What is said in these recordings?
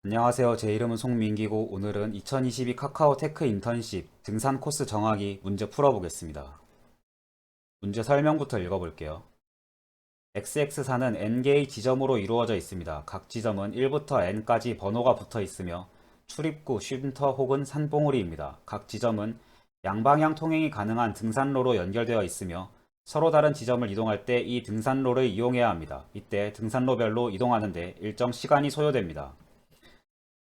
안녕하세요. 제 이름은 송민기고 오늘은 2022 카카오 테크 인턴십 등산 코스 정하기 문제 풀어보겠습니다. 문제 설명부터 읽어볼게요. XX사는 N개의 지점으로 이루어져 있습니다. 각 지점은 1부터 N까지 번호가 붙어 있으며 출입구, 쉼터 혹은 산봉우리입니다. 각 지점은 양방향 통행이 가능한 등산로로 연결되어 있으며 서로 다른 지점을 이동할 때 이 등산로를 이용해야 합니다. 이때 등산로별로 이동하는데 일정 시간이 소요됩니다.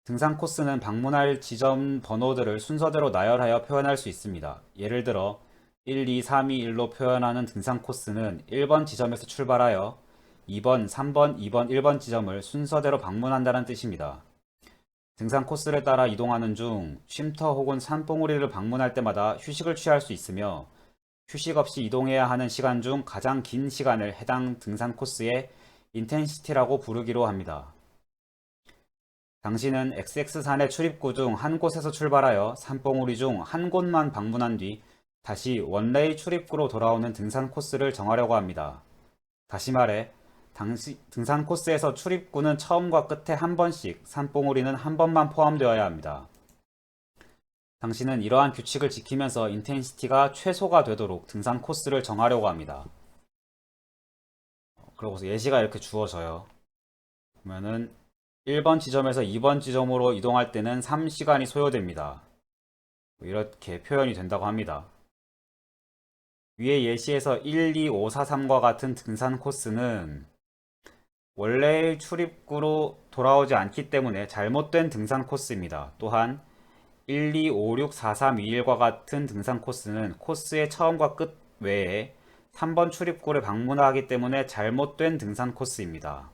등산 코스는 방문할 지점 번호들을 순서대로 나열하여 표현할 수 있습니다. 예를 들어 1, 2, 3, 2, 1로 표현하는 등산 코스는 1번 지점에서 출발하여 2번, 3번, 2번, 1번 지점을 순서대로 방문한다는 뜻입니다. 등산 코스를 따라 이동하는 중 쉼터 혹은 산봉우리를 방문할 때마다 휴식을 취할 수 있으며 휴식 없이 이동해야 하는 시간 중 가장 긴 시간을 해당 등산 코스의 인텐시티라고 부르기로 합니다. 당신은 XX산의 출입구 중 한 곳에서 출발하여 산봉우리 중 한 곳만 방문한 뒤 다시 원래의 출입구로 돌아오는 등산 코스를 정하려고 합니다. 다시 말해, 등산 코스에서 출입구는 처음과 끝에 한 번씩, 산봉우리는 한 번만 포함되어야 합니다. 당신은 이러한 규칙을 지키면서 인텐시티가 최소가 되도록 등산 코스를 정하려고 합니다. 그러고서 예시가 이렇게 주어져요. 그러면은 1번 지점에서 2번 지점으로 이동할 때는 3시간이 소요됩니다. 이렇게 표현이 된다고 합니다. 위의 예시에서 1, 2, 5, 4, 3과 같은 등산 코스는 원래의 출입구로 돌아오지 않기 때문에 잘못된 등산 코스입니다. 또한 1, 2, 5, 6, 4, 3, 2, 1과 같은 등산 코스는 코스의 처음과 끝 외에 3번 출입구를 방문하기 때문에 잘못된 등산 코스입니다.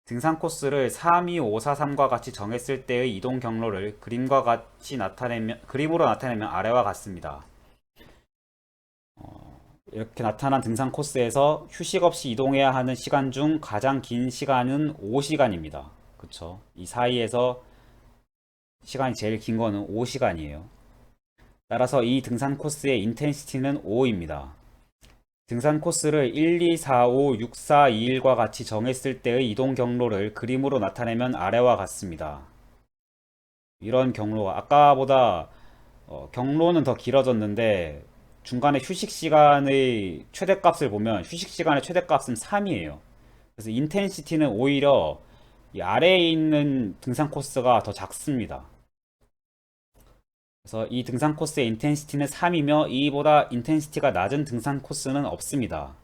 등산 코스를 3, 2, 5, 4, 3과 같이 정했을 때의 이동 경로를 그림으로 나타내면 아래와 같습니다. 이렇게 나타난 등산 코스에서 휴식 없이 이동해야 하는 시간 중 가장 긴 시간은 5시간입니다. 그쵸? 이 사이에서 시간이 제일 긴 거는 5시간이에요. 따라서 이 등산 코스의 인텐시티는 5입니다. 등산 코스를 1, 2, 4, 5, 6, 4, 2, 1과 같이 정했을 때의 이동 경로를 그림으로 나타내면 아래와 같습니다. 이런 경로가 아까보다 경로는 더 길어졌는데 중간에 휴식 시간의 최대값을 보면 휴식 시간의 최대값은 3이에요. 그래서 인텐시티는 오히려 이 아래에 있는 등산 코스가 더 작습니다. 그래서 이 등산 코스의 인텐시티는 3이며 이보다 인텐시티가 낮은 등산 코스는 없습니다.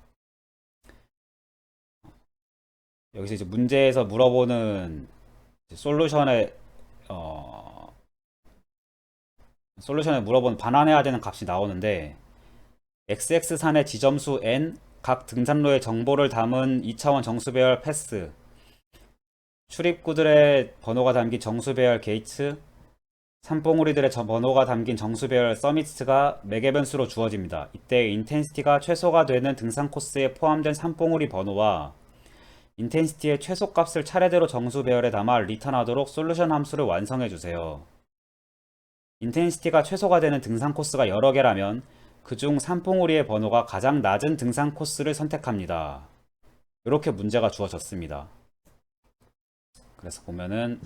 여기서 이제 문제에서 물어보는 솔루션에 어, 솔루션에 물어본 반환해야 되는 값이 나오는데 XX산의 지점수 n, 각 등산로의 정보를 담은 2차원 정수배열 패스, 출입구들의 번호가 담긴 정수배열 게이트, 산봉우리들의 번호가 담긴 정수배열 서미트가 매개변수로 주어집니다. 이때 인텐시티가 최소가 되는 등산 코스에 포함된 산봉우리 번호와 인텐시티의 최소값을 차례대로 정수배열에 담아 리턴하도록 솔루션 함수를 완성해주세요. 인텐시티가 최소가 되는 등산 코스가 여러 개라면 그중 산봉우리의 번호가 가장 낮은 등산 코스를 선택합니다. 이렇게 문제가 주어졌습니다. 그래서 보면은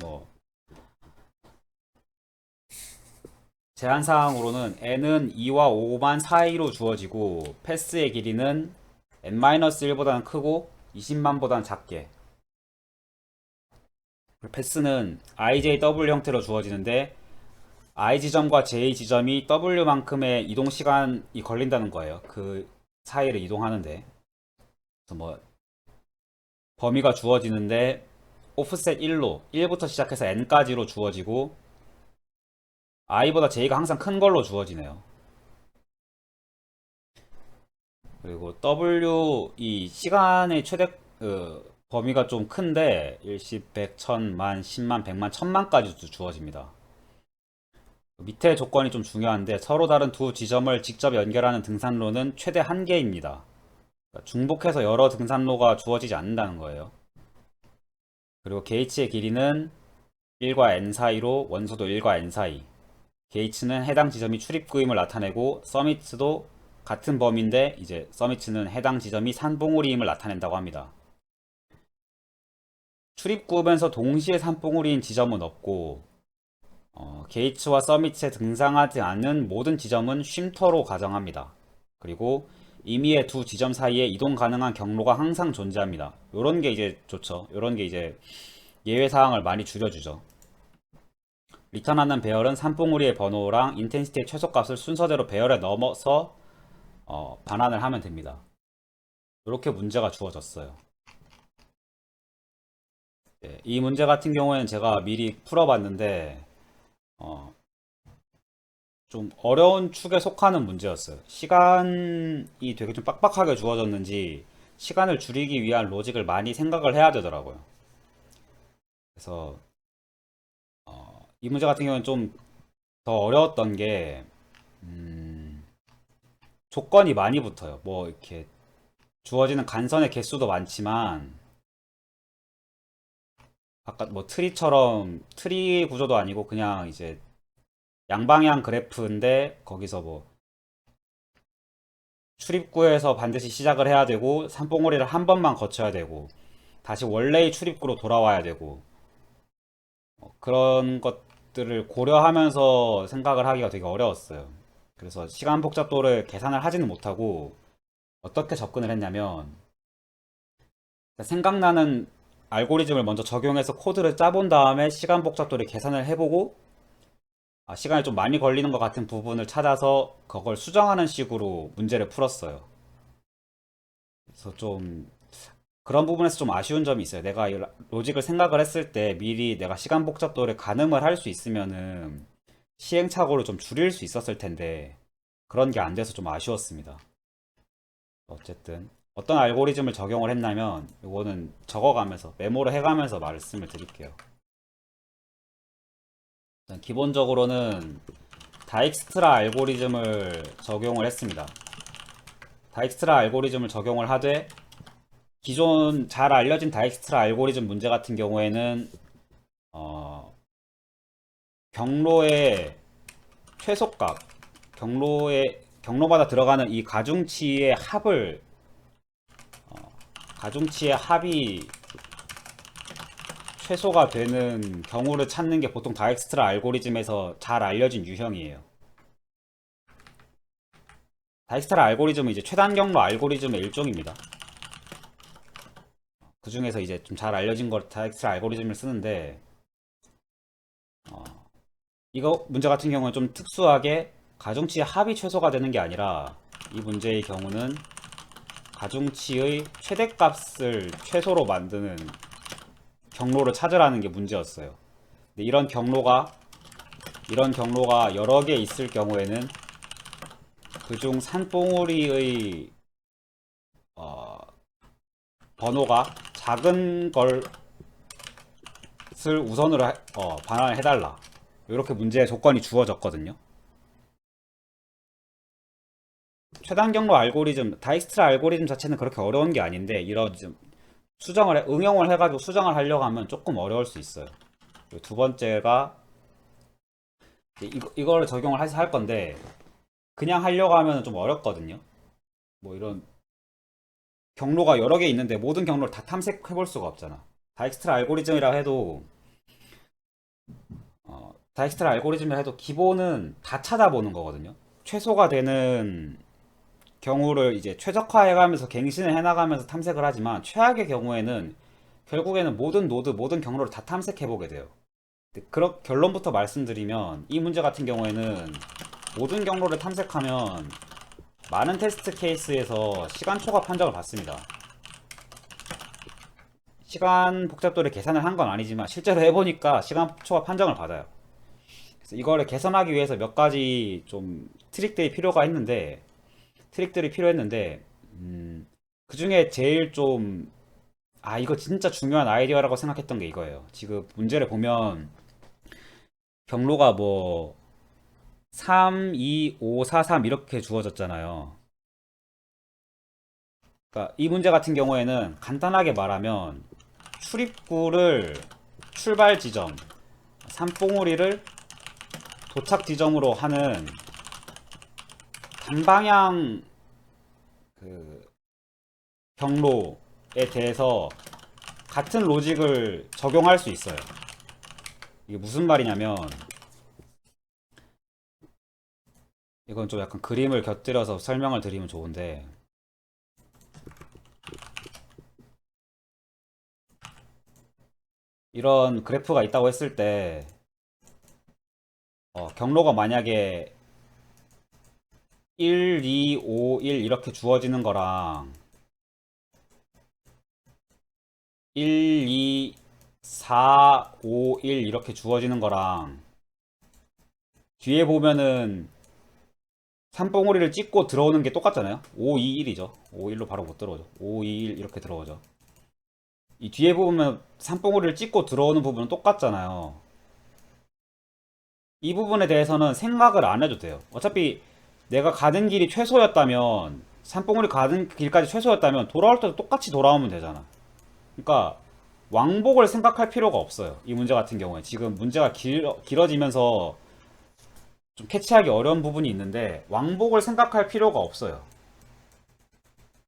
제한사항으로는 n은 2와 5만 사이로 주어지고 패스의 길이는 n-1보다는 크고 20만보다는 작게, 패스는 IJW 형태로 주어지는데 I 지점과 J 지점이 W만큼의 이동 시간이 걸린다는 거예요. 그 사이를 이동하는데. 그래서 범위가 주어지는데 오프셋 1로 1부터 시작해서 n까지로 주어지고 i보다 j가 항상 큰 걸로 주어지네요. 그리고 w 이 시간의 최대 범위가 좀 큰데 일십, 백, 천만, 십만, 백만, 천만까지도 주어집니다. 밑에 조건이 좀 중요한데 서로 다른 두 지점을 직접 연결하는 등산로는 최대 1개입니다. 중복해서 여러 등산로가 주어지지 않는다는 거예요. 그리고 게이츠의 길이는 1과 n 사이로 원소도 1과 n 사이, 게이츠는 해당 지점이 출입구임을 나타내고 서미트도 같은 범위인데 이제 서미트는 해당 지점이 산봉우리임을 나타낸다고 합니다. 출입구면서 동시에 산봉우리인 지점은 없고 게이츠와 서밋에 등장하지 않는 모든 지점은 쉼터로 가정합니다. 그리고 임의의 두 지점 사이에 이동 가능한 경로가 항상 존재합니다. 요런 게 이제 좋죠. 요런 게 이제 예외 사항을 많이 줄여주죠. 리턴하는 배열은 산봉우리의 번호랑 인텐시티의 최소값을 순서대로 배열에 넣어서 반환을 하면 됩니다. 이렇게 문제가 주어졌어요. 네, 이 문제 같은 경우에는 제가 미리 풀어봤는데 좀 어려운 축에 속하는 문제였어요. 시간이 되게 좀 빡빡하게 주어졌는지 시간을 줄이기 위한 로직을 많이 생각을 해야 되더라고요. 그래서 이 문제 같은 경우는 좀 더 어려웠던 게 조건이 많이 붙어요. 뭐 이렇게 주어지는 간선의 개수도 많지만 아까 뭐 트리처럼 트리 구조도 아니고 그냥 이제 양방향 그래프인데 거기서 뭐 출입구에서 반드시 시작을 해야 되고 산봉우리를 한 번만 거쳐야 되고 다시 원래의 출입구로 돌아와야 되고 그런 것들을 고려하면서 생각을 하기가 되게 어려웠어요. 그래서 시간 복잡도를 계산을 하지는 못하고 어떻게 접근을 했냐면 생각나는 알고리즘을 먼저 적용해서 코드를 짜본 다음에 시간 복잡도를 계산을 해보고 시간이 좀 많이 걸리는 것 같은 부분을 찾아서 그걸 수정하는 식으로 문제를 풀었어요. 그래서 좀 그런 부분에서 좀 아쉬운 점이 있어요. 내가 이 로직을 생각을 했을 때 미리 내가 시간 복잡도를 가늠을 할 수 있으면은 시행착오를 좀 줄일 수 있었을 텐데 그런 게 안 돼서 좀 아쉬웠습니다. 어쨌든 어떤 알고리즘을 적용을 했냐면 이거는 적어가면서 메모를 해가면서 말씀을 드릴게요. 일단 기본적으로는 다익스트라 알고리즘을 적용을 했습니다. 다익스트라 알고리즘을 적용을 하되 기존 잘 알려진 다익스트라 알고리즘 문제 같은 경우에는 경로의 최소값, 경로마다 들어가는 이 가중치의 합을 가중치의 합이 최소가 되는 경우를 찾는 게 보통 다익스트라 알고리즘에서 잘 알려진 유형이에요. 다익스트라 알고리즘은 이제 최단 경로 알고리즘의 일종입니다. 그 중에서 이제 좀 잘 알려진 걸 다익스트라 알고리즘을 쓰는데 이거 문제 같은 경우는 좀 특수하게 가중치의 합이 최소가 되는 게 아니라 이 문제의 경우는 가중치의 최대값을 최소로 만드는 경로를 찾으라는 게 문제였어요. 근데 이런 경로가 여러 개 있을 경우에는 그중 산봉우리의 번호가 작은 것을 우선으로 반환을 해달라. 이렇게 문제의 조건이 주어졌거든요. 최단 경로 알고리즘, 다익스트라 알고리즘 자체는 그렇게 어려운 게 아닌데 이런 응용을 해가지고 수정을 하려고 하면 조금 어려울 수 있어요. 그리고 두 번째가 이거를 적용을 할 건데 그냥 하려고 하면 좀 어렵거든요. 뭐 이런 경로가 여러 개 있는데 모든 경로를 다 탐색해 볼 수가 없잖아. 다익스트라 알고리즘이라 해도 다익스트라 알고리즘이라 해도 기본은 다 찾아보는 거거든요. 최소가 되는 경우를 이제 최적화해가면서 갱신을 해나가면서 탐색을 하지만 최악의 경우에는 결국에는 모든 노드, 모든 경로를 다 탐색해보게 돼요. 그런 결론부터 말씀드리면 이 문제 같은 경우에는 모든 경로를 탐색하면 많은 테스트 케이스에서 시간 초과 판정을 받습니다. 시간 복잡도를 계산을 한 건 아니지만 실제로 해보니까 시간 초과 판정을 받아요. 그래서 이거를 개선하기 위해서 몇 가지 좀 트릭들이 필요했는데 그 중에 제일 좀 이거 진짜 중요한 아이디어라고 생각했던 게 이거예요. 지금 문제를 보면 경로가 뭐 3, 2, 5, 4, 3 이렇게 주어졌잖아요. 그러니까 이 문제 같은 경우에는 간단하게 말하면 출입구를 출발 지점, 산봉우리를 도착 지점으로 하는 단방향 그 경로에 대해서 같은 로직을 적용할 수 있어요. 이게 무슨 말이냐면, 이건 좀 약간 그림을 곁들여서 설명을 드리면 좋은데, 이런 그래프가 있다고 했을 때 경로가 만약에 1, 2, 5, 1 이렇게 주어지는 거랑 1, 2, 4, 5, 1 이렇게 주어지는 거랑 뒤에 보면은 산봉우리를 찍고 들어오는 게 똑같잖아요. 5, 2, 1이죠. 5, 1로 바로 못 들어오죠. 5, 2, 1 이렇게 들어오죠. 이 뒤에 보면 산봉우리를 찍고 들어오는 부분은 똑같잖아요. 이 부분에 대해서는 생각을 안 해도 돼요. 어차피 내가 가는 길이 최소였다면, 산봉우리 가는 길까지 최소였다면 돌아올 때도 똑같이 돌아오면 되잖아. 그러니까 왕복을 생각할 필요가 없어요. 이 문제 같은 경우에 지금 문제가 길어지면서 좀 캐치하기 어려운 부분이 있는데, 왕복을 생각할 필요가 없어요.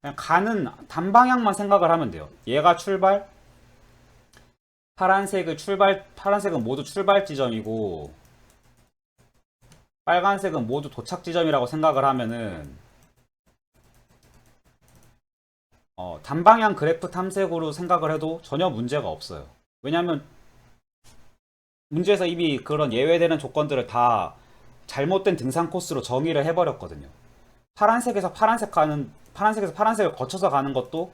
그냥 가는 단방향만 생각을 하면 돼요. 얘가 출발, 파란색은 모두 출발 지점이고 빨간색은 모두 도착 지점이라고 생각을 하면은 단방향 그래프 탐색으로 생각을 해도 전혀 문제가 없어요. 왜냐하면 문제에서 이미 그런 예외되는 조건들을 다 잘못된 등산 코스로 정의를 해버렸거든요. 파란색에서 파란색을 거쳐서 가는 것도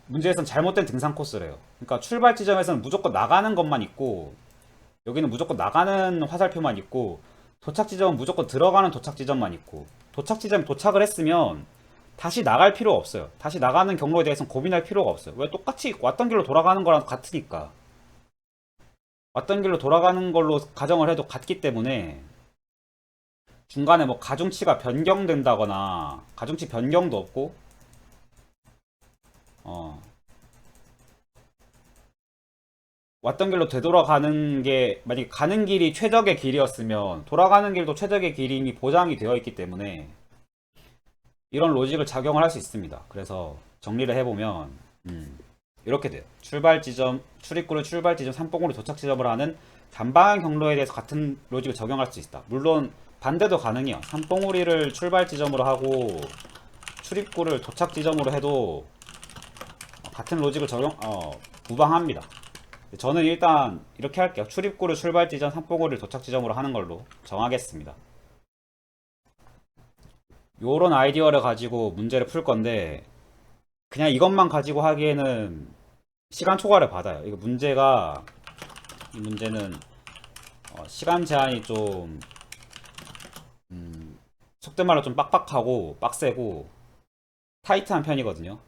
문제에서는 잘못된 등산 코스래요. 그러니까 출발 지점에서는 무조건 나가는 것만 있고, 여기는 무조건 나가는 화살표만 있고, 도착 지점은 무조건 들어가는 도착 지점만 있고, 도착 지점에 도착을 했으면 다시 나갈 필요 없어요. 다시 나가는 경로에 대해서는 고민할 필요가 없어요. 왜? 똑같이 왔던 길로 돌아가는 거랑 같으니까. 왔던 길로 돌아가는 걸로 가정을 해도 같기 때문에 중간에 뭐 가중치가 변경된다거나, 가중치 변경도 없고, 어, 왔던 길로 되돌아가는 게, 만약에 가는 길이 최적의 길이었으면 돌아가는 길도 최적의 길이 이미 보장이 되어 있기 때문에 이런 로직을 작용을 할 수 있습니다. 그래서 정리를 해보면 이렇게 돼요. 출입구를 출발 지점, 산봉우리 도착 지점을 하는 단방향 경로에 대해서 같은 로직을 적용할 수 있다. 물론 반대도 가능해요. 산봉우리를 출발 지점으로 하고 출입구를 도착 지점으로 해도 같은 로직을 무방합니다. 저는 일단 이렇게 할게요. 출입구를 출발 지점, 산봉우리를 도착 지점으로 하는 걸로 정하겠습니다. 요런 아이디어를 가지고 문제를 풀 건데, 그냥 이것만 가지고 하기에는 시간 초과를 받아요. 이 문제는 시간 제한이 좀 속된 말로 좀 빡빡하고 빡세고 타이트한 편이거든요.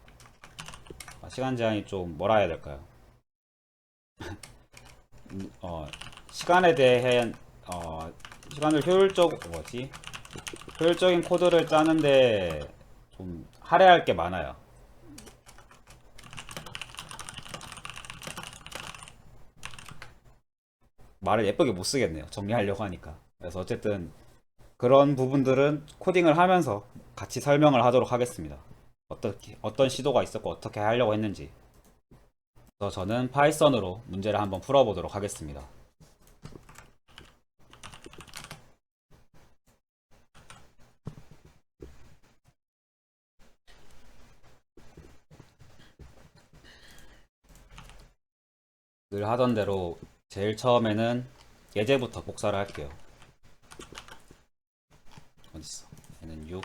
시간 제한이 좀 뭐라 해야 될까요? 시간에 대한 시간을 효율적인 코드를 짜는데 좀 할애할 게 많아요. 말을 예쁘게 못 쓰겠네요. 정리하려고 하니까. 그래서 어쨌든 그런 부분들은 코딩을 하면서 같이 설명을 하도록 하겠습니다. 어떤 시도가 있었고 어떻게 하려고 했는지. 그래서 저는 파이썬으로 문제를 한번 풀어보도록 하겠습니다. 늘 하던 대로 제일 처음에는 예제부터 복사를 할게요. 어딨어? 얘는 6,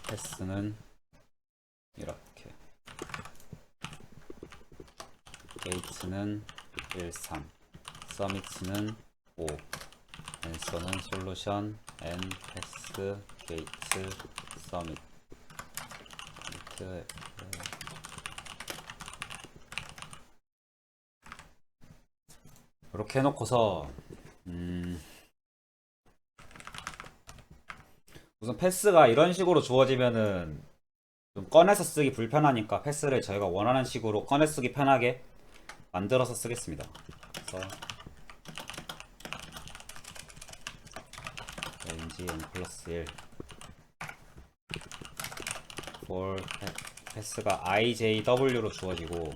패스는 이렇게, 게이트는 1, 3, 서밋은 5, 앤서는 솔루션, n, 패스, 게이트, 서밋. 이렇게 해놓고서 우선 패스가 이런 식으로 주어지면은 좀 꺼내서 쓰기 불편하니까 패스를 저희가 원하는 식으로 꺼내 쓰기 편하게 만들어서 쓰겠습니다. 그래서 range n 플러스 1 for 패스가 ijw로 주어지고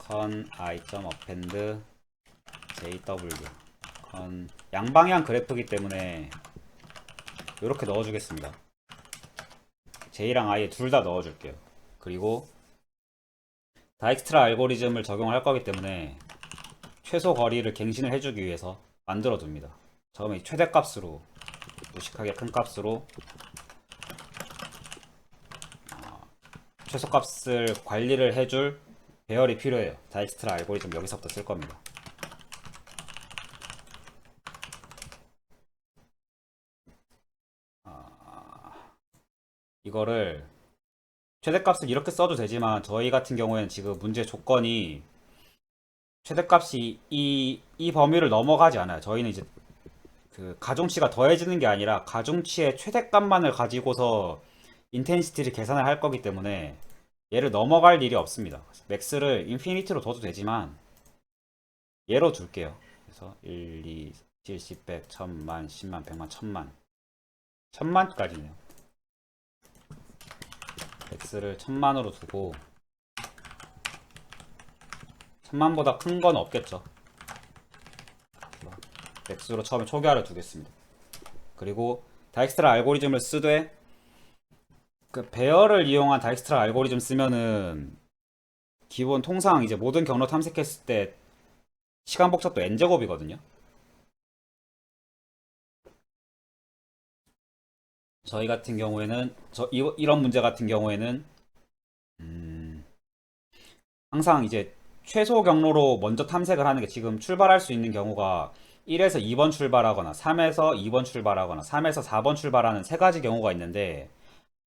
con i.append jw con 양방향 그래프이기 때문에 이렇게 넣어주겠습니다. j랑 i에 둘 다 넣어줄게요. 그리고 다익스트라 알고리즘을 적용할 거기 때문에 최소 거리를 갱신을 해주기 위해서 만들어 둡니다. 처음에 최대값으로 무식하게 큰 값으로 최소값을 관리를 해줄 배열이 필요해요. 다익스트라 알고리즘 여기서부터 쓸 겁니다. 이거를 최대값을 이렇게 써도 되지만 저희 같은 경우에는 지금 문제 조건이 최대값이 이 범위를 넘어가지 않아요. 저희는 이제 그 가중치가 더해지는 게 아니라 가중치의 최대값만을 가지고서 인텐시티를 계산을 할 거기 때문에 얘를 넘어갈 일이 없습니다. 맥스를 인피니티로 둬도 되지만 얘로 둘게요. 그래서 1, 2, 70, 100, 1000만, 10만, 100만, 1000만 1000만까지네요. x를 1000만으로 두고 1000만보다 큰 건 없겠죠. x로 처음에 초기화를 두겠습니다. 그리고 다익스트라 알고리즘을 쓰되 그 배열을 이용한 다익스트라 알고리즘 쓰면은 기본 통상 이제 모든 경로 탐색했을 때 시간 복잡도 n제곱이거든요. 저희 같은 경우에는 이런 문제 같은 경우에는 항상 이제 최소 경로로 먼저 탐색을 하는 게 지금 출발할 수 있는 경우가 1에서 2번 출발하거나 3에서 2번 출발하거나 3에서 4번 출발하는 세 가지 경우가 있는데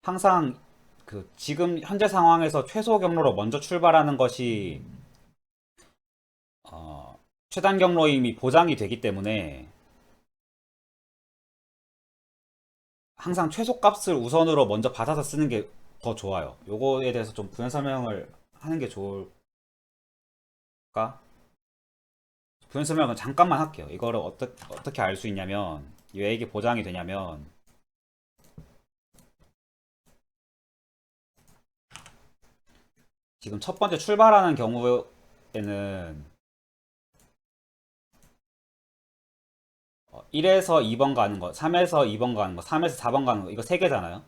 항상 그 지금 현재 상황에서 최소 경로로 먼저 출발하는 것이 최단 경로임이 보장이 되기 때문에 항상 최소값을 우선으로 먼저 받아서 쓰는 게 더 좋아요. 요거에 대해서 좀 부연 설명을 하는 게 좋을까? 부연 설명은 잠깐만 할게요. 이거를 어떻게 알 수 있냐면 왜 이게 보장이 되냐면 지금 첫 번째 출발하는 경우에는 1에서 2번 가는 거, 3에서 2번 가는 거, 3에서 4번 가는 거 이거 3개잖아요.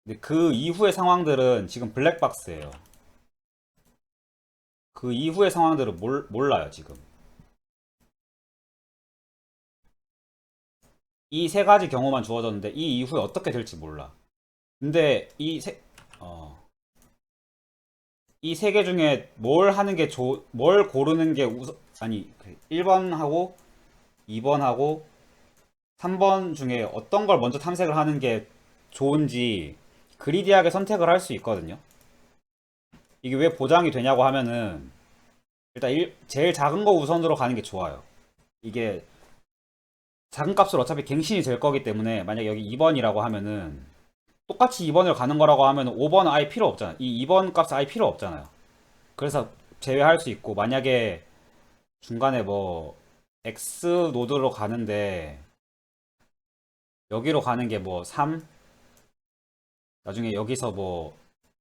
근데 그 이후의 상황들은 지금 블랙박스예요. 그 이후의 상황들은 몰라요 지금. 이 세 가지 경우만 주어졌는데 이 이후에 어떻게 될지 몰라. 근데 이 세 개 중에 뭘 하는 게 뭘 고르는 게 아니 1번하고 2번하고 3번 중에 어떤 걸 먼저 탐색을 하는 게 좋은지 그리디하게 선택을 할 수 있거든요. 이게 왜 보장이 되냐고 하면은 일단 제일 작은 거 우선으로 가는 게 좋아요. 이게 작은 값을 어차피 갱신이 될 거기 때문에 만약 여기 2번이라고 하면은 똑같이 2번을 가는 거라고 하면 5번은 아예 필요 없잖아요. 이 2번 값은 아예 필요 없잖아요. 그래서 제외할 수 있고 만약에 중간에 뭐 X 노드로 가는데 여기로 가는 게 뭐 3 나중에 여기서 뭐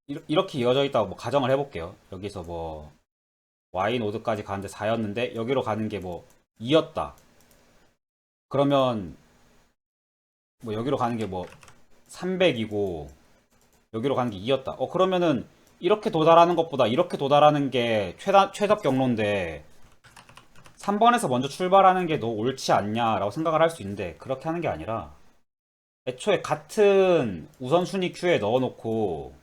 이렇게 이어져 있다고 뭐 가정을 해볼게요. 여기서 뭐 Y 노드까지 가는데 4였는데 여기로 가는 게 뭐 2였다. 그러면 뭐 여기로 가는 게 뭐 300이고 여기로 가는 게 2였다. 그러면은 이렇게 도달하는 것보다 이렇게 도달하는 게 최적 경로인데 3번에서 먼저 출발하는 게 너 옳지 않냐라고 생각을 할 수 있는데 그렇게 하는 게 아니라 애초에 같은 우선순위 큐에 넣어놓고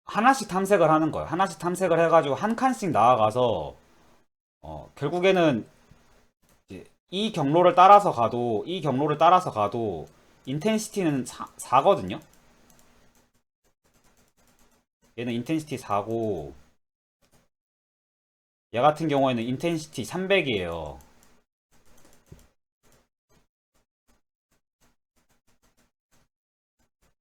하나씩 탐색을 하는 거예요. 하나씩 탐색을 해가지고 한 칸씩 나아가서 결국에는 이제 이 경로를 따라서 가도 인텐시티는 4거든요. 얘는 인텐시티 4고 얘 같은 경우에는 인텐시티 300이에요.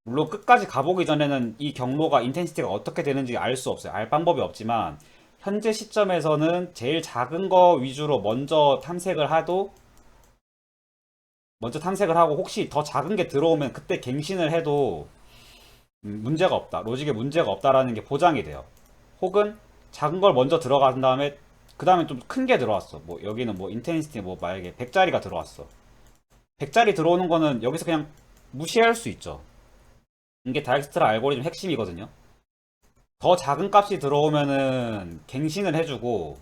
물론 끝까지 가보기 전에는 이 경로가 인텐시티가 어떻게 되는지 알 수 없어요. 알 방법이 없지만 현재 시점에서는 제일 작은 거 위주로 먼저 탐색을 하고 혹시 더 작은 게 들어오면 그때 갱신을 해도 문제가 없다. 로직에 문제가 없다라는 게 보장이 돼요. 혹은 작은 걸 먼저 들어간 다음에 그 다음에 좀 큰 게 들어왔어. 뭐 여기는 뭐 인텐시티 뭐 만약에 100짜리가 들어왔어. 100짜리 들어오는 거는 여기서 그냥 무시할 수 있죠. 이게 다익스트라 알고리즘 핵심이거든요. 더 작은 값이 들어오면은 갱신을 해주고,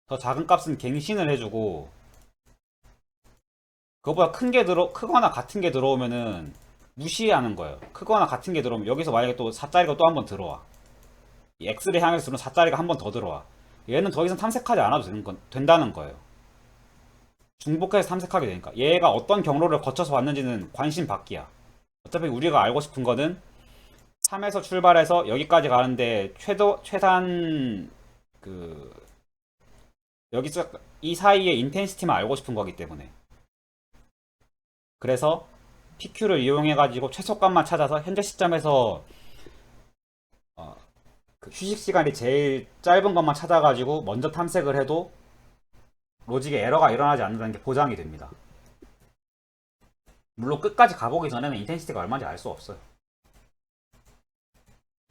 더 작은 값은 갱신을 해주고, 그거보다 크거나 같은 게 들어오면은 무시하는 거예요. 크거나 같은 게 들어오면 여기서 만약에 또 4짜리가 또 한 번 들어와. 이 X를 향해서 들어오면 4짜리가 한 번 더 들어와. 얘는 더 이상 탐색하지 않아도 된다는 거예요. 중복해서 탐색하게 되니까. 얘가 어떤 경로를 거쳐서 왔는지는 관심 밖이야. 어차피 우리가 알고 싶은 거는 3에서 출발해서 여기까지 가는데 최단 그 여기서 이 사이의 인텐시티만 알고 싶은 거기 때문에. 그래서 PQ를 이용해 가지고 최소값만 찾아서 현재 시점에서 그 휴식 시간이 제일 짧은 것만 찾아가지고 먼저 탐색을 해도 로직에 에러가 일어나지 않는다는 게 보장이 됩니다. 물론 끝까지 가보기 전에는 인텐시티가 얼마인지 알 수 없어요.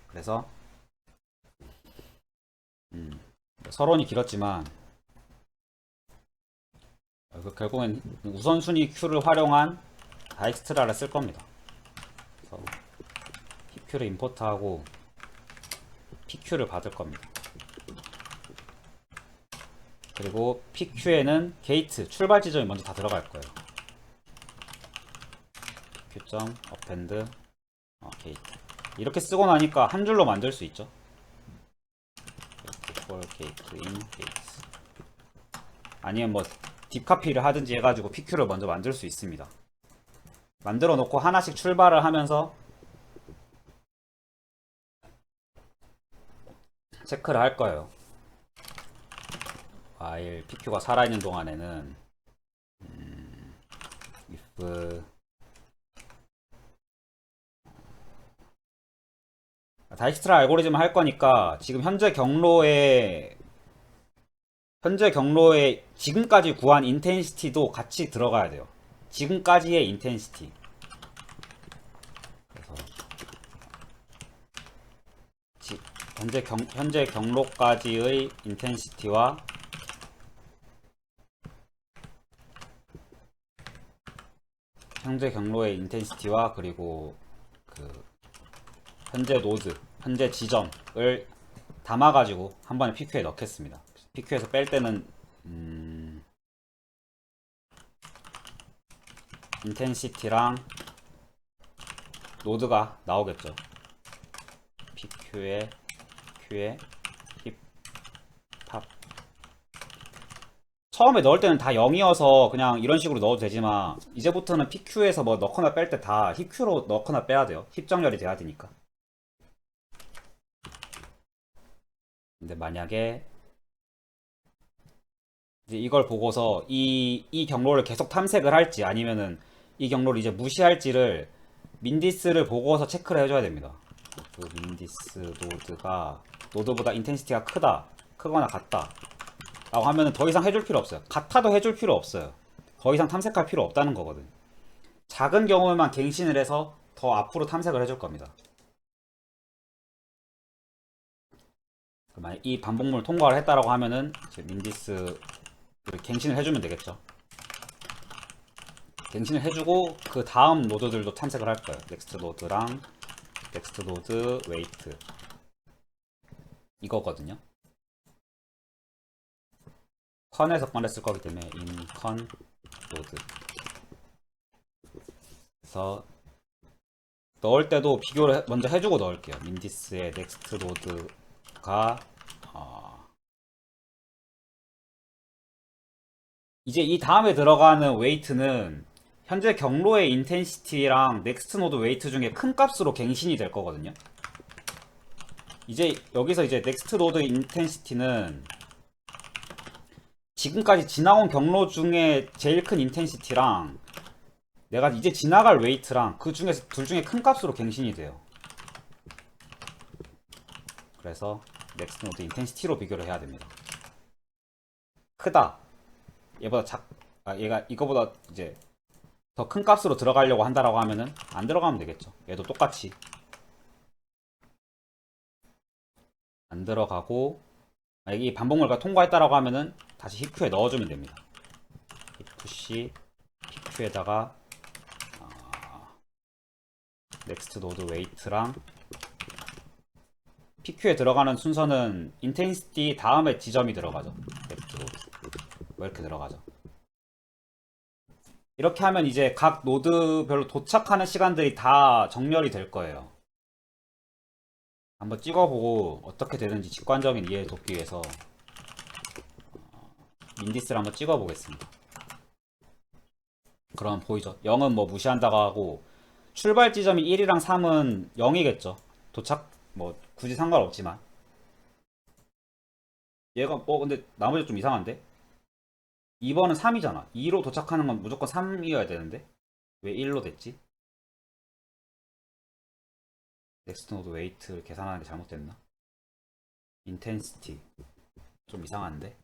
그래서 서론이 길었지만 결국엔 우선순위 Q를 활용한 다익스트라를 쓸 겁니다. 그래서 PQ를 임포트하고 PQ를 받을 겁니다. 그리고 PQ에는 게이트, 출발 지점이 먼저 다 들어갈 거예요. Q. append 게이트. 이렇게 쓰고 나니까 한 줄로 만들 수 있죠. 게이트 in 게이트. 아니면 뭐 딥카피를 하든지 해가지고 PQ를 먼저 만들 수 있습니다. 만들어 놓고 하나씩 출발을 하면서 체크를 할 거예요. while PQ가 살아있는 동안에는 if 다익스트라 알고리즘을 할 거니까 지금 현재 경로에 지금까지 구한 인텐시티도 같이 들어가야 돼요. 지금까지의 인텐시티. 그래서 현재 경로까지의 인텐시티와 그리고 그 현재 노드, 현재 지점을 담아가지고 한 번에 PQ에 넣겠습니다. PQ에서 뺄 때는 인텐시티랑 노드가 나오겠죠. PQ에 힙합. 처음에 넣을 때는 다 0이어서 그냥 이런 식으로 넣어도 되지만 이제부터는 PQ에서 뭐 넣거나 뺄 때 다 힙Q로 넣거나 빼야 돼요. 힙 정렬이 돼야 되니까. 근데 만약에 이제 이걸 보고서 이 경로를 계속 탐색을 할지 아니면은 이 경로를 이제 무시할지를 민디스를 보고서 체크를 해줘야 됩니다. 그 민디스 노드가 노드보다 인텐시티가 크거나 같다 라고 하면은 더 이상 해줄 필요 없어요. 같아도 해줄 필요 없어요. 더 이상 탐색할 필요 없다는 거거든. 작은 경우에만 갱신을 해서 더 앞으로 탐색을 해줄 겁니다. 만약 이 반복문을 통과를 했다라고 하면은 민디스 갱신을 해주면 되겠죠. 갱신을 해주고 그 다음 노드들도 탐색을 할 거예요. 넥스트 노드랑 넥스트 노드 웨이트 이거거든요. 컨에서 꺼냈을 거기 때문에 in con 노드. 그래서 넣을 때도 비교를 먼저 해주고 넣을게요. 민디스의 넥스트 노드가 이제 이 다음에 들어가는 웨이트는 현재 경로의 인텐시티랑 넥스트 노드 웨이트 중에 큰 값으로 갱신이 될 거거든요. 이제 여기서 이제 넥스트 노드 인텐시티는 지금까지 지나온 경로 중에 제일 큰 인텐시티랑 내가 이제 지나갈 웨이트랑 그 중에서 둘 중에 큰 값으로 갱신이 돼요. 그래서 넥스트 노드 인텐시티로 비교를 해야 됩니다. 크다. 얘보다 얘가 이거보다 이제 더 큰 값으로 들어가려고 한다라고 하면은 안 들어가면 되겠죠. 얘도 똑같이 안 들어가고 이 반복물과 통과했다라고 하면은 다시 힙큐에 넣어주면 됩니다. 푸시 PQ에다가 넥스트 노드 웨이트랑 PQ에 들어가는 순서는 인텐시티 다음에 지점이 들어가죠. 넥스트 노드 왜 이렇게 들어가죠? 이렇게 하면 이제 각 노드별로 도착하는 시간들이 다 정렬이 될 거예요. 한번 찍어보고 어떻게 되는지 직관적인 이해를 돕기 위해서 인디스를 한번 찍어보겠습니다. 그럼 보이죠? 0은 뭐 무시한다고 하고 출발 지점이 1이랑 3은 0이겠죠. 도착 뭐 굳이 상관없지만 얘가 근데 나머지 좀 이상한데? 2번은 3이잖아. 2로 도착하는 건 무조건 3이어야 되는데 왜 1로 됐지? 넥스트 노드 웨이트를 계산하는 게 잘못됐나? 인텐시티 좀 이상한데?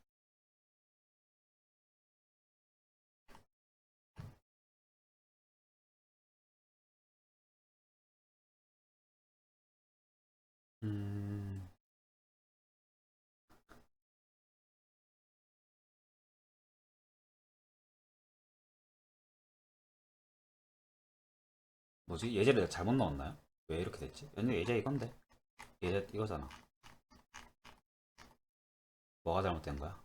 뭐지? 예제를 내가 잘못 넣었나요? 왜 이렇게 됐지? 근데 예제 이건데 예제 이거잖아. 뭐가 잘못된 거야?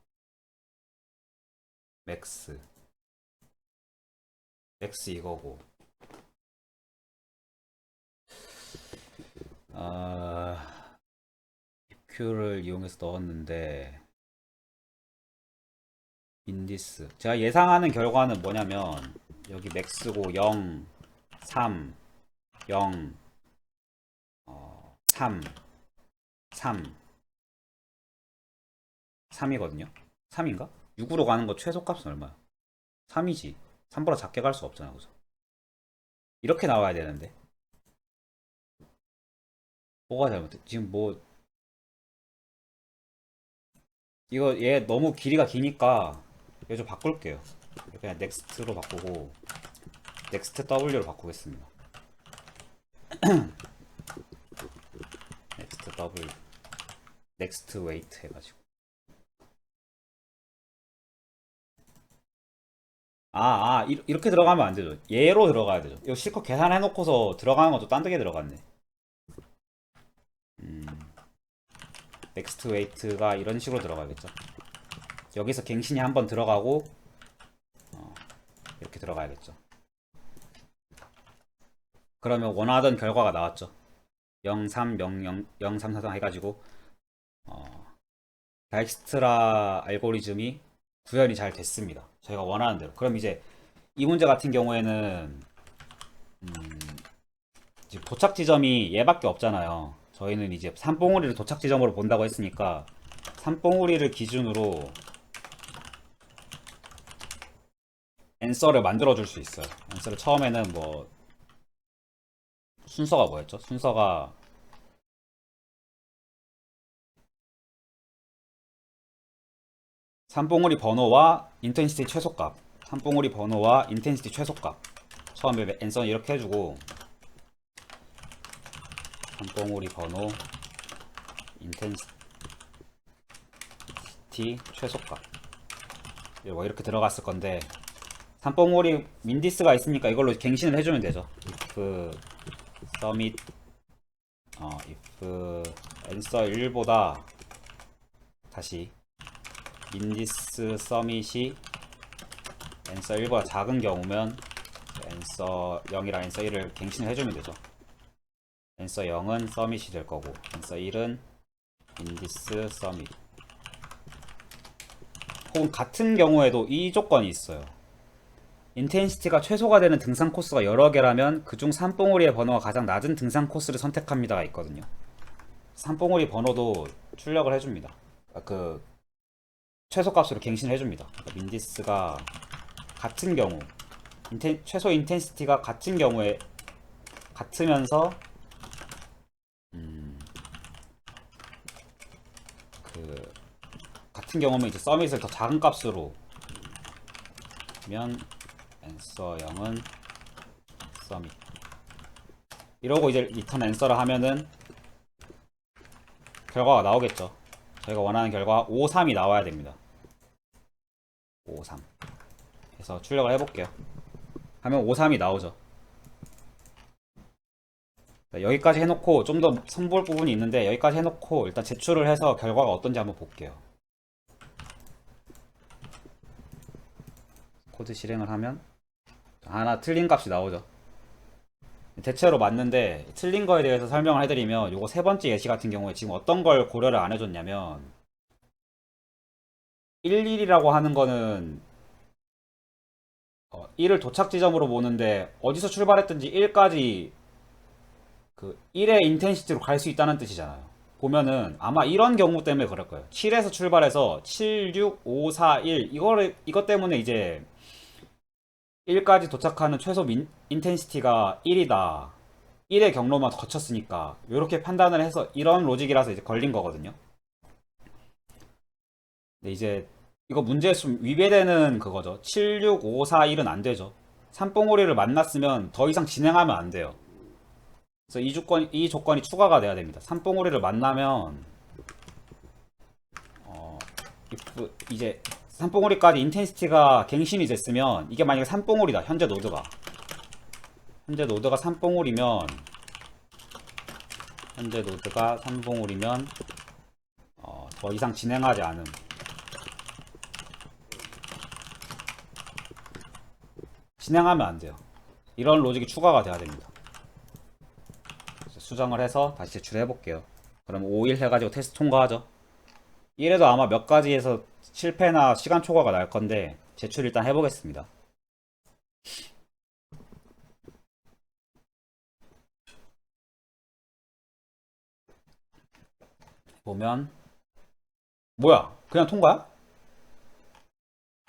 맥스 맥스 이거고 큐를 이용해서 넣었는데 인디스 제가 예상하는 결과는 뭐냐면 여기 맥스고 0 3 0 3 3 3이거든요. 3인가? 6으로 가는 거 최소값은 얼마야? 3이지. 3보다 작게 갈 수 없잖아. 그죠? 이렇게 나와야 되는데. 뭐가 잘못돼? 지금 뭐 이거 얘 너무 길이가 기니까 이거 좀 바꿀게요. 그냥 넥스트로 바꾸고 넥스트 W로 바꾸겠습니다. 넥스트 W 넥스트 웨이트 해가지고 이렇게 들어가면 안 되죠. 얘로 들어가야 되죠. 이거 실컷 계산해놓고서 들어가는 것도 딴 데게 들어갔네. 넥스트 웨이트가 이런 식으로 들어가겠죠. 여기서 갱신이 한번 들어가고 이렇게 들어가야겠죠. 그러면 원하던 결과가 나왔죠. 0, 3, 0, 0, 0, 3, 4, 4 해가지고 다익스트라 알고리즘이 구현이 잘 됐습니다. 저희가 원하는 대로. 그럼 이제 이 문제 같은 경우에는 이제 도착 지점이 얘밖에 없잖아요. 저희는 이제 산봉우리를 도착 지점으로 본다고 했으니까 산봉우리를 기준으로 앤서를 만들어 줄 수 있어요. 앤서를 처음에는 뭐 순서가 뭐였죠? 순서가 산봉우리 번호와 인텐시티 최소값 산봉우리 번호와 인텐시티 최소값 처음에 앤서는 이렇게 해주고 산봉우리 번호 인텐시티 최소값 뭐 이렇게 들어갔을 건데 산봉우리 민디스가 있으니까 이걸로 갱신을 해주면 되죠. if submit if answer 1보다 다시 인디스 서밋이 answer 1보다 작은 경우면 answer 0이랑 answer 1을 갱신을 해주면 되죠. answer 0은 서밋이 될 거고 answer 1은 인디스 서밋 혹은 같은 경우에도 이 조건이 있어요. 인텐시티가 최소가 되는 등산 코스가 여러 개라면 그중 산봉우리의 번호가 가장 낮은 등산 코스를 선택합니다가 있거든요. 산봉우리 번호도 출력을 해줍니다. 그 최소값으로 갱신을 해줍니다. 그러니까 민디스가 같은 경우 최소 인텐시티가 같은 경우에 같으면서 그 같은 경우면 이제 서밋을 더 작은 값으로 면 앤서 0은 서밋 이러고 이제 리턴 앤서를 하면은 결과가 나오겠죠. 저희가 원하는 결과 53이 나와야 됩니다. 53 그래서 출력을 해볼게요. 하면 53이 나오죠. 여기까지 해놓고 좀 더 선볼 부분이 있는데 여기까지 해놓고 일단 제출을 해서 결과가 어떤지 한번 볼게요. 코드 실행을 하면 하나 틀린 값이 나오죠. 대체로 맞는데 틀린 거에 대해서 설명을 해드리면 요거 세 번째 예시 같은 경우에 지금 어떤 걸 고려를 안 해줬냐면 11이라고 하는 거는 1을 도착 지점으로 보는데 어디서 출발했든지 1까지 그 1의 인텐시티로 갈 수 있다는 뜻이잖아요. 보면은 아마 이런 경우 때문에 그럴 거예요. 7에서 출발해서 7, 6, 5, 4, 1 이것 때문에 이제 1까지 도착하는 최소 인텐시티가 1이다. 1의 경로만 거쳤으니까 이렇게 판단을 해서 이런 로직이라서 이제 걸린 거거든요. 근데 이제 이거 문제에 좀 위배되는 그거죠. 7, 6, 5, 4, 1은 안 되죠. 산봉우리를 만났으면 더 이상 진행하면 안 돼요. 그래서 이 조건이 추가가 돼야 됩니다. 산봉우리를 만나면 이제 산봉우리까지 인텐시티가 갱신이 됐으면 이게 만약에 산봉우리다. 현재 노드가 산봉우리면 더 이상 진행하지 않음. 진행하면 안 돼요. 이런 로직이 추가가 돼야 됩니다. 수정을 해서 다시 제출해 볼게요. 그럼 5일 해가지고 테스트 통과하죠. 이래도 아마 몇 가지에서 실패나 시간 초과가 날 건데 제출 일단 해보겠습니다. 보면 뭐야? 그냥 통과야?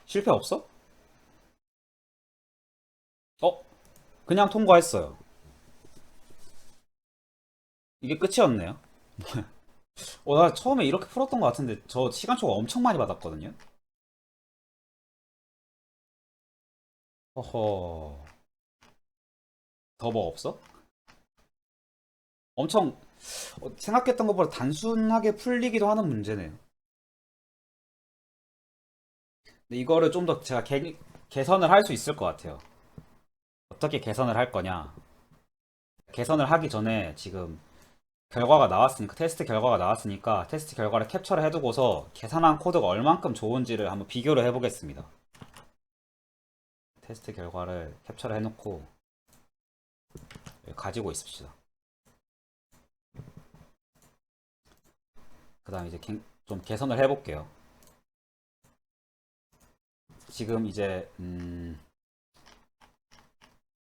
실패 없어? 그냥 통과했어요. 이게 끝이었네요. 나 처음에 이렇게 풀었던 것 같은데 저 시간 초과 엄청 많이 받았거든요. 허허. 더 뭐 없어? 엄청 생각했던 것보다 단순하게 풀리기도 하는 문제네요. 근데 이거를 좀 더 제가 개선을 할 수 있을 것 같아요. 어떻게 개선을 할 거냐? 개선을 하기 전에 지금 결과가 나왔으니까 테스트 결과가 나왔으니까 테스트 결과를 캡처를 해두고서 계산한 코드가 얼만큼 좋은지를 한번 비교를 해보겠습니다. 테스트 결과를 캡처를 해놓고 가지고 있읍시다. 그 다음 이제 좀 개선을 해볼게요. 지금 이제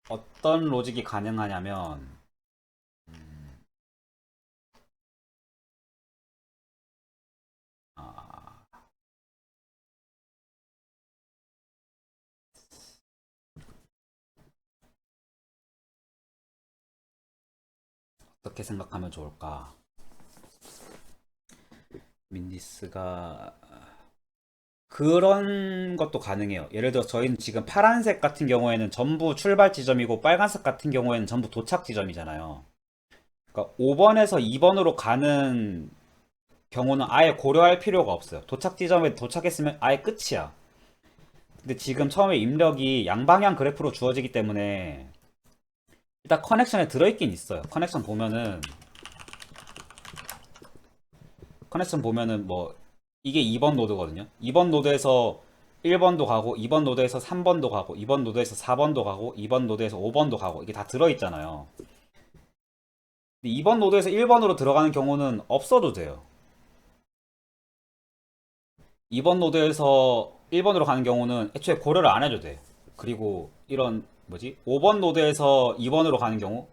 어떤 로직이 가능하냐면 아, 어떻게 생각하면 좋을까? 민디스가 그런 것도 가능해요. 예를 들어 저희는 지금 파란색 같은 경우에는 전부 출발 지점이고 빨간색 같은 경우에는 전부 도착 지점이잖아요. 그러니까 5번에서 2번으로 가는 경우는 아예 고려할 필요가 없어요. 도착 지점에 도착했으면 아예 끝이야. 근데 지금 처음에 입력이 양방향 그래프로 주어지기 때문에 일단 커넥션에 들어있긴 있어요. 커넥션 보면은 뭐 이게 2번 노드거든요. 2번 노드에서 1번도 가고 2번 노드에서 3번도 가고 2번 노드에서 4번도 가고 2번 노드에서 5번도 가고 이게 다 들어있잖아요. 근데 2번 노드에서 1번으로 들어가는 경우는 없어도 돼요. 2번 노드에서 1번으로 가는 경우는 애초에 고려를 안 해도 돼. 그리고 이런 뭐지? 5번 노드에서 2번으로 가는 경우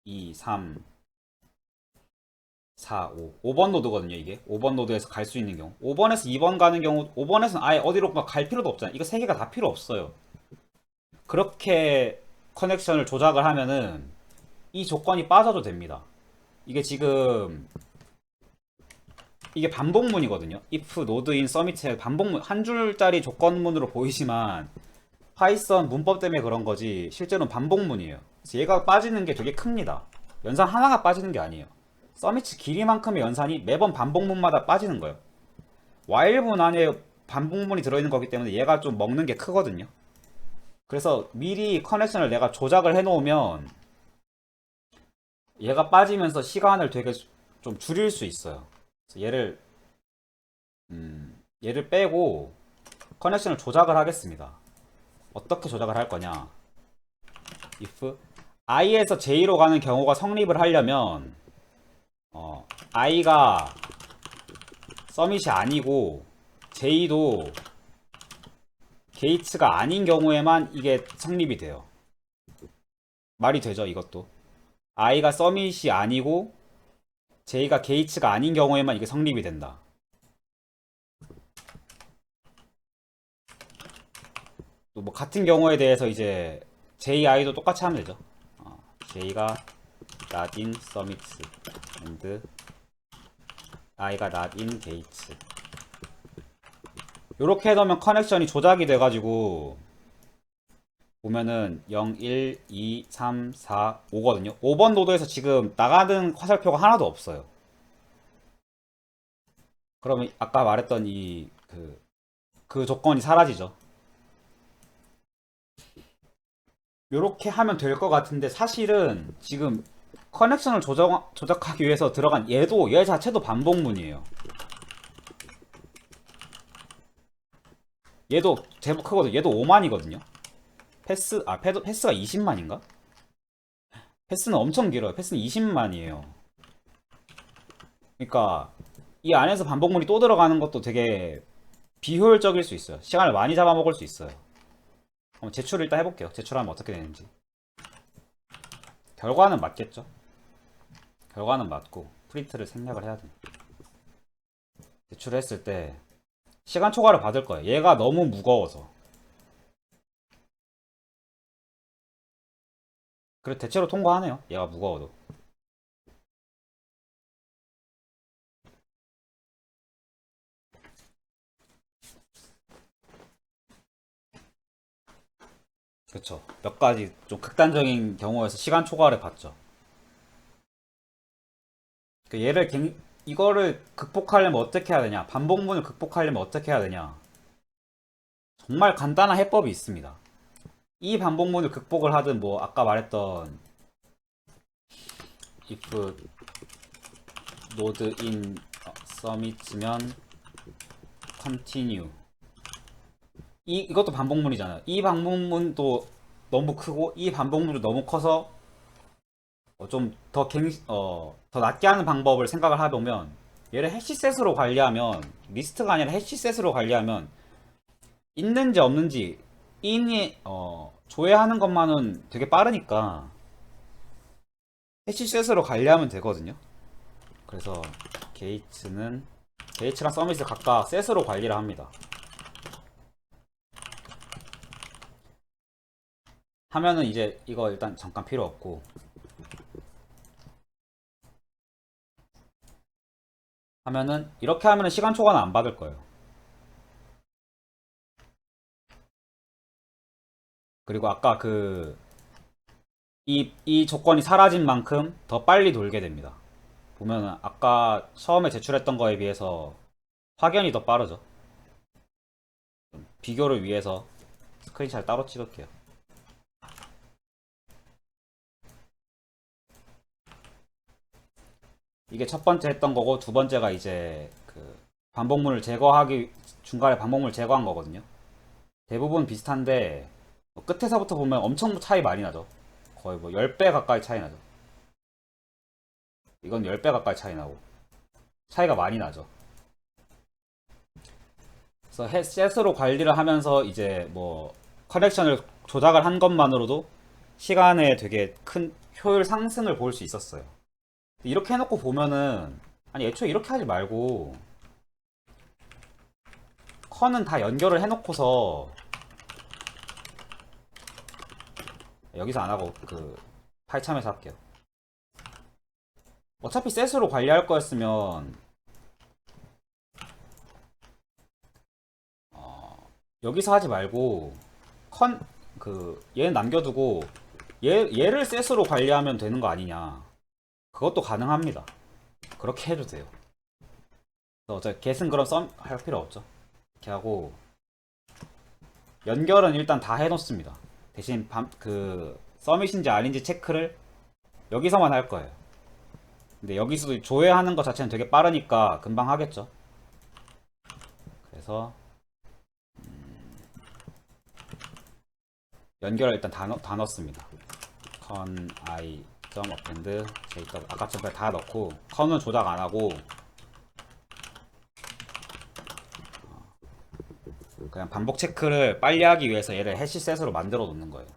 2, 3, 4, 5. 5번 노드거든요, 이게. 5번 노드에서 갈 수 있는 경우. 5번에서 2번 가는 경우, 5번에서는 아예 어디로 갈 필요도 없잖아요. 이거 세 개가 다 필요 없어요. 그렇게 커넥션을 조작을 하면은 이 조건이 빠져도 됩니다. 이게 지금 이게 반복문이거든요. if node in submit의 반복문 한 줄짜리 조건문으로 보이지만 파이썬 문법 때문에 그런 거지 실제로는 반복문이에요. 그래서 얘가 빠지는 게 되게 큽니다. 연산 하나가 빠지는 게 아니에요. 서미트 길이만큼의 연산이 매번 반복문마다 빠지는 거예요. while문 안에 반복문이 들어있는 거기 때문에 얘가 좀 먹는 게 크거든요. 그래서 미리 커넥션을 내가 조작을 해놓으면 얘가 빠지면서 시간을 되게 좀 줄일 수 있어요. 그래서 얘를 빼고 커넥션을 조작을 하겠습니다. 어떻게 조작을 할 거냐? if i에서 j로 가는 경우가 성립을 하려면 i가 서밋이 아니고 j도 게이츠가 아닌 경우에만 이게 성립이 돼요. 말이 되죠, 이것도. i가 서밋이 아니고 j가 게이츠가 아닌 경우에만 이게 성립이 된다. 또 뭐 같은 경우에 대해서 이제 ji도 똑같이 하면 되죠. j가 not in summits and i가 not in gates. 요렇게 해놓으면 커넥션이 조작이 돼가지고 보면은 0, 1, 2, 3, 4, 5거든요. 5번 노드에서 지금 나가는 화살표가 하나도 없어요. 그러면 아까 말했던 그 조건이 사라지죠. 요렇게 하면 될 것 같은데 사실은 지금 커넥션을 조작하기 위해서 들어간 얘 자체도 반복문이에요. 얘도 제법 크거든. 얘도 5만이거든요. 패스가 20만인가? 패스는 엄청 길어요. 패스는 20만이에요. 그러니까 이 안에서 반복문이 또 들어가는 것도 되게 비효율적일 수 있어요. 시간을 많이 잡아먹을 수 있어요. 한번 제출을 일단 해볼게요. 제출하면 어떻게 되는지. 결과는 맞겠죠? 결과는 맞고 프린트를 생략을 해야 돼. 제출을 했을 때 시간 초과를 받을 거예요. 얘가 너무 무거워서. 그래 대체로 통과하네요. 얘가 무거워도. 그쵸. 몇 가지 좀 극단적인 경우에서 시간 초과를 받죠. 이거를 극복하려면 어떻게 해야 되냐? 반복문을 극복하려면 어떻게 해야 되냐? 정말 간단한 해법이 있습니다. 이 반복문을 극복을 하든 뭐 아까 말했던 if node in summit면 continue 이것도 반복문이잖아요. 이 반복문도 너무 크고 이 반복문도 너무 커서 좀 더 낮게 하는 방법을 생각을 해보면 얘를 해시셋으로 관리하면 리스트가 아니라 해시셋으로 관리하면 있는지 없는지 조회하는 것만은 되게 빠르니까 해시셋으로 관리하면 되거든요. 그래서 게이츠랑 서밋을 각각 셋으로 관리를 합니다. 하면은 이제 이거 일단 잠깐 필요 없고 하면은 이렇게 하면은 시간 초과는 안 받을 거예요. 그리고 아까 이 조건이 사라진 만큼 더 빨리 돌게 됩니다. 보면은 아까 처음에 제출했던 거에 비해서 확연히 더 빠르죠. 비교를 위해서 스크린샷을 따로 찍을게요. 이게 첫 번째 했던 거고 두 번째가 이제 반복문을 중간에 반복문을 제거한 거거든요. 대부분 비슷한데 끝에서부터 보면 엄청 차이 많이 나죠. 거의 뭐 10배 가까이 차이 나죠. 이건 10배 가까이 차이 나고 차이가 많이 나죠. 그래서 셋으로 관리를 하면서 이제 뭐 커넥션을 조작을 한 것만으로도 시간에 되게 큰 효율 상승을 볼 수 있었어요. 이렇게 해놓고 보면은 아니 애초에 이렇게 하지 말고 커는 다 연결을 해놓고서 여기서 안하고 파이참에서 할게요. 어차피 셋으로 관리할 거였으면 여기서 하지 말고 얘는 남겨두고 얘를 셋으로 관리하면 되는 거 아니냐. 그것도 가능합니다. 그렇게 해도 돼요. 어차피 get은 그럼 썸 할 필요 없죠. 이렇게 하고 연결은 일단 다 해놓습니다. 대신 그 서밋인지 아닌지 체크를 여기서만 할 거예요. 근데 여기서도 조회하는 것 자체는 되게 빠르니까 금방 하겠죠. 그래서 연결을 일단 다 넣습니다. con i append j 아까처럼 다 넣고 con은 조작 안 하고 그냥 반복 체크를 빨리 하기 위해서 얘를 해시셋으로 만들어 놓는 거예요.